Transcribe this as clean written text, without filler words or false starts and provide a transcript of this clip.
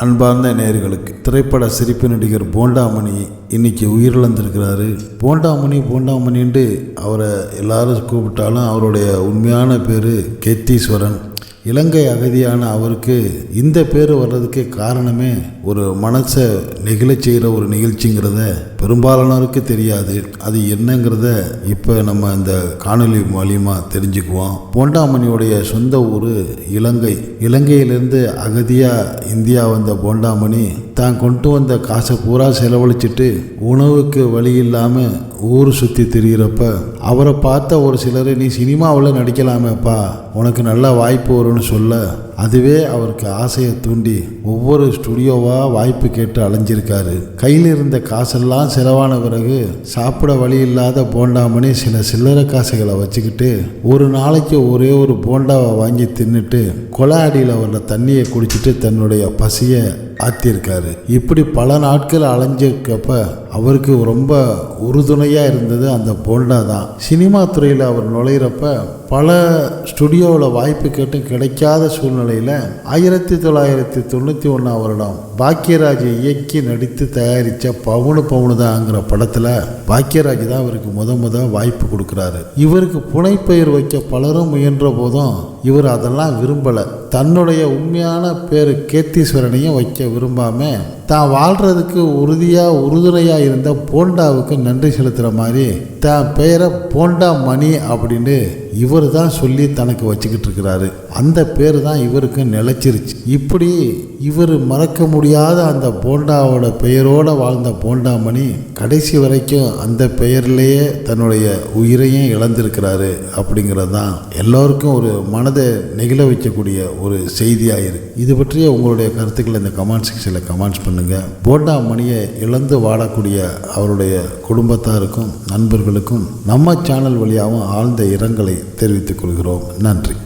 அன்பார்ந்த நேயர்களுக்கு திரைப்பட சிரிப்பு நடிகர் போண்டாமணி இன்னைக்கு உயிரிழந்திருக்கிறாரு. போண்டாமணின்ட்டு அவரை எல்லாரும் கூப்பிட்டாலும் அவருடைய உண்மையான பேர் கீர்த்தீஸ்வரன். இலங்கை அகதியான அவருக்கு இந்த பேர் வர்றதுக்கு காரணமே ஒரு மனசை நெகிழச் செய்கிற ஒரு நிகழ்ச்சிங்கிறத பெரும்பாலானோருக்கு தெரியாது. அது என்னங்கிறத இப்போ நம்ம இந்த காணொலி மூலியமாக தெரிஞ்சுக்குவோம். போண்டாமணியோடைய சொந்த ஊர் இலங்கையிலேருந்து அகதியாக இந்தியா வந்த போண்டாமணி தான் கொண்டு வந்த காசை பூரா செலவழிச்சிட்டு உணவுக்கு வழி இல்லாமல் ஊர் சுற்றி திரிகிறப்ப அவரை பார்த்த ஒரு சிலர், நீ சினிமாவில் நடிக்கலாமேப்பா, உனக்கு நல்ல வாய்ப்பு வரும்னு சொல்ல அதுவே அவருக்கு ஆசையை தூண்டி ஒவ்வொரு ஸ்டுடியோவாக வாய்ப்பு கேட்டு அலைஞ்சிருக்காரு. கையில் இருந்த காசெல்லாம் செலவான பிறகு சாப்பிட வழி இல்லாத போண்டாமணி சில சில்லறை காசுகளை வச்சுக்கிட்டு ஒரு நாளைக்கு ஒரே ஒரு போண்டாவை வாங்கி தின்னுட்டு கொலை அடியில் வர்ற தண்ணியை குடிச்சிட்டு தன்னுடைய பசியை ஆத்திருக்காரு. இப்படி பல நாட்கள் அலைஞ்சிருக்கப்ப அவருக்கு ரொம்ப உறுதுணையாக இருந்தது அந்த போண்டா தான். சினிமா துறையில் அவர் நுழையிறப்ப பல ஸ்டுடியோவில் வாய்ப்பு கேட்டும் கிடைக்காத சூழ்நிலையில் 1991 வருடம் பாக்கியராஜ் இயக்கி நடித்து தயாரித்த பவுனுதாங்கிற படத்தில் பாக்கியராஜ் தான் அவருக்கு முத வாய்ப்பு கொடுக்குறாரு. இவருக்கு புனைப்பெயர் வைக்க பலரும் முயன்ற போதும் இவர் அதெல்லாம் விரும்பலை. தன்னுடைய உண்மையான பேர் கீர்த்தீஸ்வரனையும் வைக்க விரும்பாம தான் வாழ்கிறதுக்கு உறுதுணையாக இருந்த போண்டாவுக்கு நன்றி செலுத்துகிற மாதிரி தான் பெயரை போண்டாமணி அப்படின்னு இவர் தான் சொல்லி தனக்கு வச்சுக்கிட்டு இருக்கிறாரு. அந்த பேர் தான் இவருக்கு நிலைச்சிருச்சு. இப்படி இவர் மறக்க முடியாத அந்த போண்டாவோட பெயரோடு வாழ்ந்த போண்டாமணி கடைசி வரைக்கும் அந்த பெயர்லேயே தன்னுடைய உயிரையும் இழந்திருக்கிறாரு. அப்படிங்கிறது தான் எல்லோருக்கும் ஒரு மனதை நெகிழ வைக்கக்கூடிய ஒரு செய்தியாக இருக்கு. இது பற்றிய உங்களுடைய கருத்துக்களை இந்த கமெண்ட் செக்ஷனில் கமெண்ட்ஸ் பண்ணுங்கள். போண்டாமணியை இழந்து வாழக்கூடிய அவருடைய குடும்பத்தாருக்கும் நண்பர்களுக்கும் நம்ம சேனல் வழியாகவும் ஆழ்ந்த இரங்கலை தெரிவித்துக் கொள்கிறோம். நன்றி.